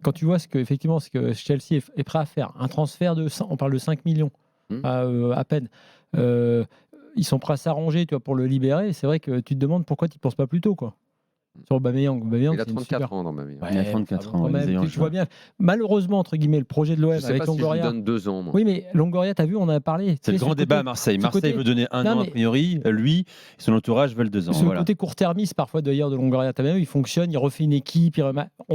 quand tu vois ce que Chelsea est prêt à faire, un transfert on parle de 5 millions à peine. Ils sont prêts à s'arranger, tu vois, pour le libérer. C'est vrai que tu te demandes pourquoi tu ne penses pas plus tôt, quoi. Sur Aubameyang. Il a 34 ans dans ma vie. Il a 34 ans. Tu vois bien, malheureusement, entre guillemets, le projet de l'OM avec Longoria. Je lui donne 2 ans. Moi. Oui, mais Longoria, tu as vu, on en a parlé. C'est le grand débat à Marseille. Marseille veut donner un an a priori. Lui, son entourage veulent 2 ans. Ce côté court-termiste, parfois, d'ailleurs, de Longoria. Tu as bien vu, il fonctionne, il refait une équipe.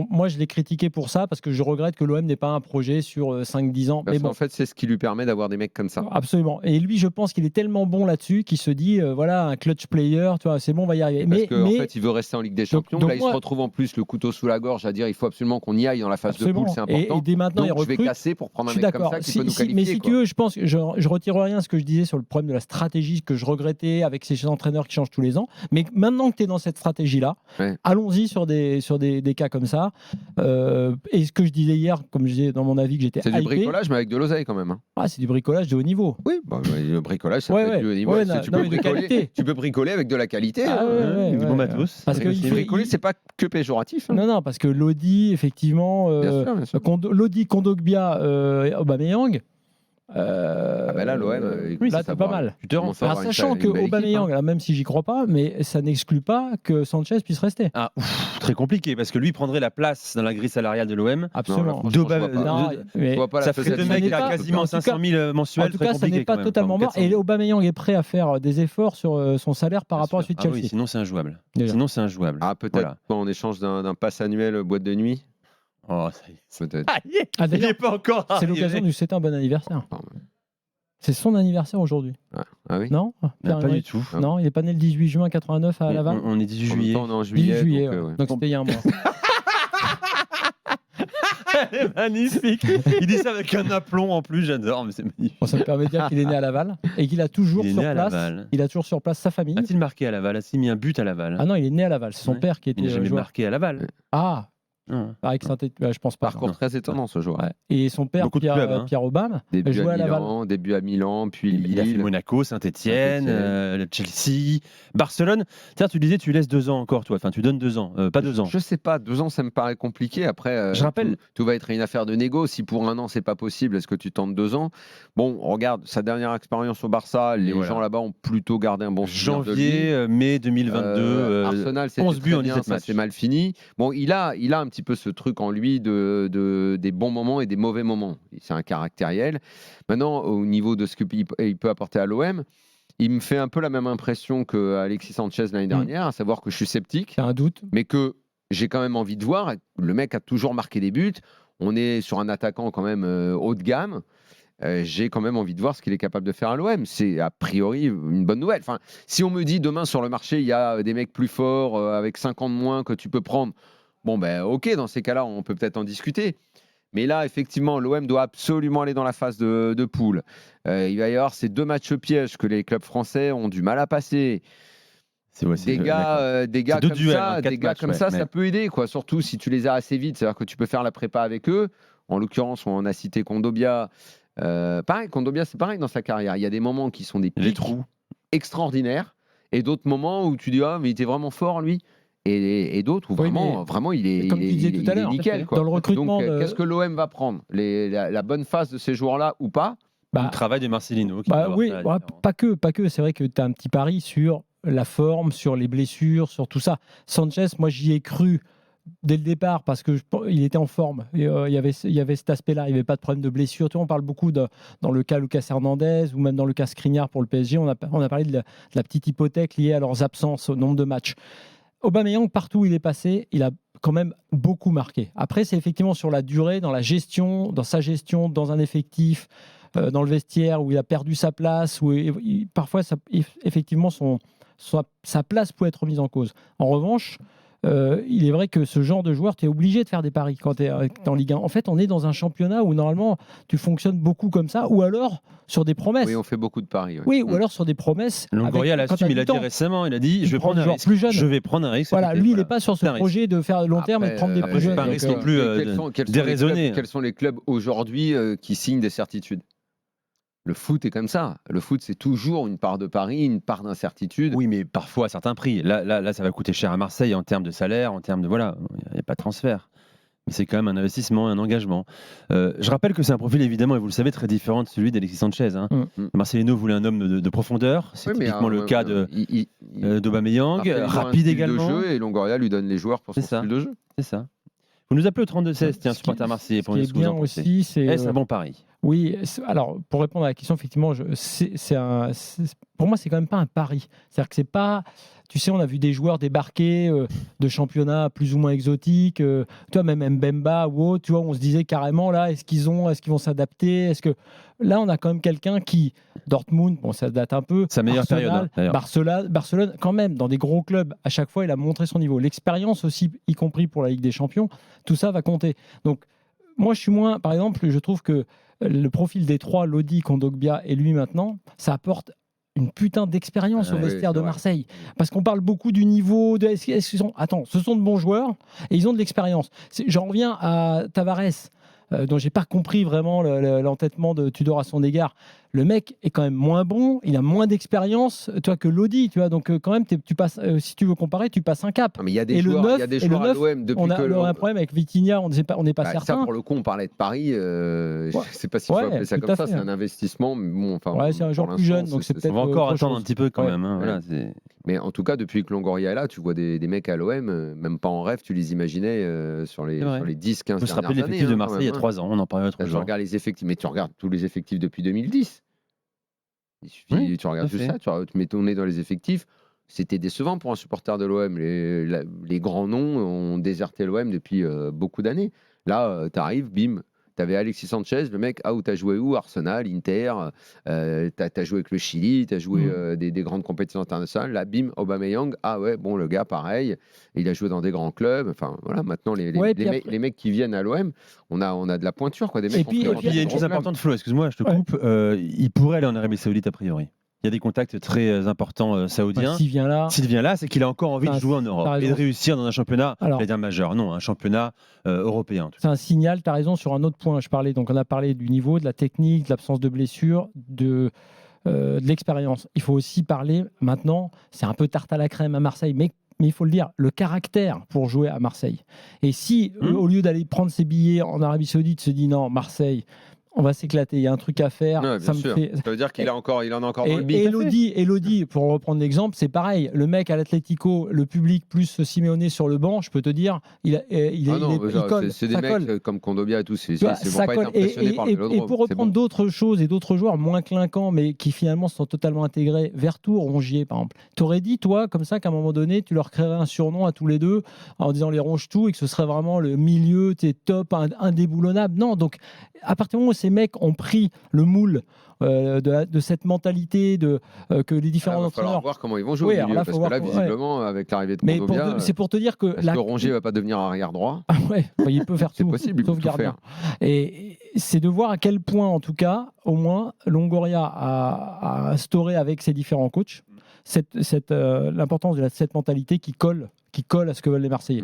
Moi, je l'ai critiqué pour ça parce que je regrette que l'OM n'ait pas un projet sur 5-10 ans. Parce qu'en fait, c'est ce qui lui permet d'avoir des mecs comme ça. Absolument. Et lui, je pense qu'il est tellement bon là-dessus qu'il se dit, voilà, un clutch player, tu vois, c'est bon, on va y arriver. Parce qu'en fait, il veut rester en Ligue des Champions. Donc là, il se retrouve en plus le couteau sous la gorge à dire il faut absolument qu'on y aille dans la phase de poule, c'est important. Et dès maintenant, donc, je vais casser pour prendre un mec comme ça qui peut nous qualifier. Mais si tu veux, je pense que je retire rien à ce que je disais sur le problème de la stratégie que je regrettais avec ces entraîneurs qui changent tous les ans. Mais maintenant que tu es dans cette stratégie-là, allons-y sur des cas comme ça. Et ce que je disais hier, comme je disais dans mon avis, que j'étais c'est du bricolage, mais avec de l'oseille quand même. Hein. Ah, c'est du bricolage de haut niveau. Oui, le bricolage, ça peut être du haut niveau. Tu peux bricoler avec de la qualité. Du bon matos. Parce que bricoler, c'est pas que péjoratif. Non, parce que Lodi, effectivement, bien sûr. Lodi, Kondogbia, Aubameyang. Là, l'OM, là, c'est pas mal. Sachant que Aubameyang, là, même si j'y crois pas, mais ça n'exclut pas que Sanchez puisse rester. Très compliqué, parce que lui prendrait la place dans la grille salariale de l'OM. Absolument. Ça ferait 2 mecs à quasiment 500 000 mensuels. En tout cas, ça n'est pas totalement mort. Et Aubameyang est prêt à faire des efforts sur son salaire par rapport à celui de Chelsea. Sinon, c'est injouable. Peut-être en échange d'un pass annuel boîte de nuit. Oh, ça y est. Peut-être. Il n'est pas encore. C'est l'occasion de lui souhaiter un bon anniversaire. C'est son anniversaire aujourd'hui. Ah oui. Non, pas du tout. Non, il n'est pas né le 18 juin 89 à Laval. On est 18 juillet. On est en juillet. 18 juillet, donc c'était il y a un mois. Magnifique. Il dit ça avec un aplomb en plus, j'adore, mais c'est magnifique. Ça me permet de dire qu'il est né à Laval et qu'il a toujours sur place sa famille. A-t-il marqué à Laval? A-t-il mis un but à Laval? Ah non, il est né à Laval. C'est son père qui était joueur. Il n'a jamais joueur. marqué à Laval. Ah. Avec je pense pas. Parcours très étonnant ce joueur. Ouais. Et son père, Pierre Aubame, jouait à Laval. Début à Milan, puis il a fait Monaco, Saint-Etienne, Chelsea, Barcelone. Tiens, tu disais tu laisses 2 ans encore, toi. Enfin, tu donnes 2 ans, pas 2 ans. Je sais pas, 2 ans, ça me paraît compliqué. Après, je rappelle, tout va être une affaire de négo. Si pour 1 an c'est pas possible, est-ce que tu tentes 2 ans? Bon, regarde sa dernière expérience au Barça. Les gens là-bas ont plutôt gardé un bon souvenir de lui. Janvier, mai 2022. Arsenal, c'était 11 buts en 17 matchs. Ça s'est mal fini. Bon, il a un petit peu ce truc en lui des bons moments et des mauvais moments. C'est un caractériel. Maintenant, au niveau de ce qu'il peut apporter à l'OM, il me fait un peu la même impression qu'Alexis Sanchez l'année dernière, à savoir que je suis sceptique. C'est un doute. Mais que j'ai quand même envie de voir. Le mec a toujours marqué des buts. On est sur un attaquant quand même haut de gamme. J'ai quand même envie de voir ce qu'il est capable de faire à l'OM. C'est a priori une bonne nouvelle. Enfin, si on me dit demain sur le marché, il y a des mecs plus forts avec 5 ans de moins que tu peux prendre, bon, ok, dans ces cas-là, on peut peut-être en discuter. Mais là, effectivement, l'OM doit absolument aller dans la phase de poule. Il va y avoir ces 2 matchs pièges que les clubs français ont du mal à passer. Des gars comme ça, ça peut aider, quoi. Surtout si tu les as assez vite. C'est-à-dire que tu peux faire la prépa avec eux. En l'occurrence, on a cité Kondogbia. Pareil, Kondogbia, c'est pareil dans sa carrière. Il y a des moments qui sont des pics extraordinaires et d'autres moments où tu dis mais il était vraiment fort, lui. Et d'autres où vraiment il est, comme tu disais tout à l'heure, nickel. Dans le recrutement. Donc, qu'est-ce que l'OM va prendre la bonne phase de ces joueurs-là ou pas? Le travail de Marcelino. Pas que. C'est vrai que tu as un petit pari sur la forme, sur les blessures, sur tout ça. Sanchez, moi j'y ai cru dès le départ parce qu'il était en forme. Il y avait cet aspect-là. Il n'y avait pas de problème de blessure. Tu vois, on parle beaucoup dans le cas Lucas Hernandez ou même dans le cas Skriniar pour le PSG. On a parlé de la petite hypothèque liée à leurs absences au nombre de matchs. Aubameyang, partout où il est passé, il a quand même beaucoup marqué. Après, c'est effectivement sur la durée, dans sa gestion, dans un effectif, dans le vestiaire où il a perdu sa place, où parfois, effectivement, sa place peut être remise en cause. En revanche, il est vrai que ce genre de joueur, tu es obligé de faire des paris quand tu es en Ligue 1. En fait, on est dans un championnat où normalement, tu fonctionnes beaucoup comme ça, ou alors sur des promesses. Oui, on fait beaucoup de paris. Oui, ou alors sur des promesses. Longoria l'assume, il a dit récemment, il a dit, je vais prendre un risque. Plus jeune. Je vais prendre un risque. Voilà, lui, il n'est pas sur ce projet de faire long terme et de prendre des plus jeunes. Pas un risque non plus déraisonné. Quels sont les clubs aujourd'hui qui signent des certitudes? Le foot est comme ça. Le foot, c'est toujours une part de pari, une part d'incertitude. Oui, mais parfois à certains prix. Là, ça va coûter cher à Marseille en termes de salaire, en termes de... Voilà, il n'y a pas de transfert. Mais c'est quand même un investissement, un engagement. Je rappelle que c'est un profil évidemment, et vous le savez, très différent de celui d'Alexis Sanchez. Hein. Marcelino voulait un homme de profondeur. C'est typiquement le cas d'Aubameyang, rapide également. De jeu et Longoria lui donne les joueurs pour son style de jeu. C'est ça. Vous nous appelez au 32-16, tiens, supporter Marseillais, pour nous ce que vous en pensez. Aussi, c'est un bon pari. Oui, alors pour répondre à la question, effectivement, pour moi, c'est quand même pas un pari. C'est-à-dire que c'est pas. Tu sais, on a vu des joueurs débarquer de championnats plus ou moins exotiques. Toi, même Mbemba ou autre, tu vois, on se disait carrément là, est-ce qu'ils vont s'adapter? Est-ce que là, on a quand même quelqu'un qui Dortmund, bon, ça date un peu. Sa meilleure période. Barcelone, quand même, dans des gros clubs, à chaque fois, il a montré son niveau. L'expérience aussi, y compris pour la Ligue des Champions, tout ça va compter. Donc, moi, je suis moins. Par exemple, je trouve que le profil des trois, Lodi, Kondogbia et lui maintenant, ça apporte une putain d'expérience au vestiaire de Marseille. Parce qu'on parle beaucoup du niveau. Attends, ce sont de bons joueurs et ils ont de l'expérience. J'en reviens à Tavares, dont j'ai pas compris vraiment l'entêtement de Tudor à son égard. Le mec est quand même moins bon, il a moins d'expérience, toi, que Lodi, tu vois. Donc quand même, tu passes, si tu veux comparer, tu passes un cap. Mais il y a des joueurs à l'OM depuis on a un problème avec Vitinha, on n'est pas certain. Ça, pour le coup, on parlait de Paris. Je sais pas si il faut appeler ça comme ça. C'est un investissement. Bon, enfin, c'est un joueur plus jeune, donc c'est peut-être. On va encore attendre un petit peu quand même. Hein, voilà, mais en tout cas, depuis que Longoria est là, tu vois des mecs à l'OM, même pas en rêve, tu les imaginais sur les 10-15 dernières années. On peut se rappeler l'effectif de Marseille il y a 3 ans, on en parlait autre jour. Je regarde les effectifs, mais tu regardes tous les effectifs depuis 2010. Il suffit, tu regardes juste ça, tu mets ton nez dans les effectifs. C'était décevant pour un supporter de l'OM. Les grands noms ont déserté l'OM depuis beaucoup d'années. Là, tu arrives, bim. Tu avais Alexis Sanchez, le mec, tu as joué où? Arsenal, Inter, tu as joué avec le Chili, tu as joué des grandes compétitions internationales. Là, bim, Aubameyang, le gars, pareil, il a joué dans des grands clubs. Enfin, voilà, maintenant, les mecs qui viennent à l'OM, on a de la pointure, quoi. Des mecs il y a une chose importante, Flo, excuse-moi, je te coupe. Il pourrait aller en Arabie Saoudite, a priori. Il y a des contacts très importants saoudiens. S'il vient là, c'est qu'il a encore envie de jouer en Europe et de réussir dans un championnat, majeur. Non, un championnat européen. C'est un signal, tu as raison, sur un autre point. On a parlé du niveau, de la technique, de l'absence de blessures, de l'expérience. Il faut aussi parler, maintenant, c'est un peu tarte à la crème à Marseille, mais il faut le dire, le caractère pour jouer à Marseille. Et si, au lieu d'aller prendre ses billets en Arabie Saoudite, se dit non, Marseille, on va s'éclater, il y a un truc à faire. Ouais, ça veut dire qu'il en a encore dans le bille. Elodie, pour reprendre l'exemple, c'est pareil. Le mec à l'Atlético, le public plus Simeone sur le banc, je peux te dire, il colle. C'est des mecs comme Kondogbia et tout, ils vont pas être impressionnés par le Vélodrome. Et pour reprendre d'autres choses et d'autres joueurs moins clinquants, mais qui finalement sont totalement intégrés, Vertou, Rongier par exemple, t'aurais dit, toi, comme ça, qu'à un moment donné, tu leur créerais un surnom à tous les deux en disant les ronge-tout et que ce serait vraiment le milieu, t'es top, indéboulonnable. Non, donc à partir du moment où ces mecs ont pris le moule de cette mentalité que les différents entraîneurs. Il va falloir voir comment ils vont jouer au milieu, parce que là, visiblement, avec l'arrivée de Kondogbia, c'est pour te dire que que Rongier va pas devenir arrière droit. Il peut faire tout. C'est possible, il peut tout faire. Et c'est de voir à quel point, en tout cas, au moins, Longoria a instauré avec ses différents coachs l'importance de cette mentalité qui colle à ce que veulent les Marseillais.